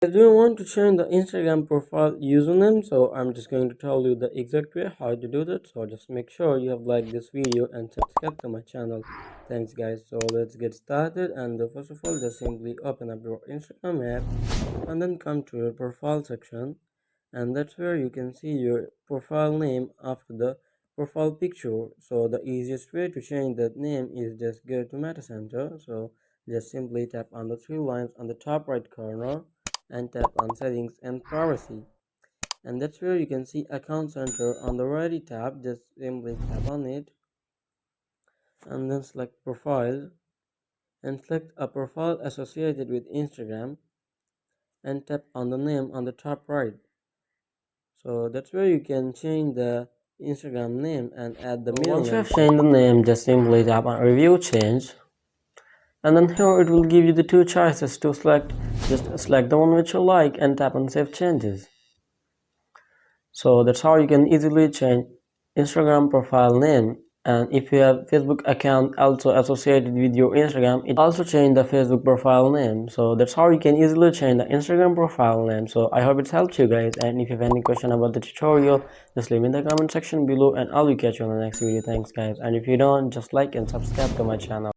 Do you want to change the Instagram profile username? So I'm just going to tell you the exact way how to do that. So just make sure you have liked this video and subscribe to my channel. Thanks guys. So let's get started. And first of all, just simply open up your Instagram app and then come to your profile section. And that's where you can see your profile name after the profile picture. So the easiest way to change that name is just go to Meta Center. So just simply tap on the three lines on the top right corner and tap on settings and privacy, and that's where you can see account center on the righty tab. Just simply tap on it and then select profile and select a profile associated with Instagram and tap on the name on the top right. So that's where you can change the Instagram name and add the middle name. Once you have changed the name, just simply tap on review change, and then here it will give you the two choices to select. Just select the one which you like and tap on save changes. So that's how you can easily change Instagram profile name. And if you have Facebook account also associated with your Instagram, it also change the Facebook profile name. So that's how you can easily change the Instagram profile name. So I hope it helped you guys, and if you have any question about the tutorial, just leave me in the comment section below and I'll catch you on the next video. Thanks guys, and if you don't, just like and subscribe to my channel.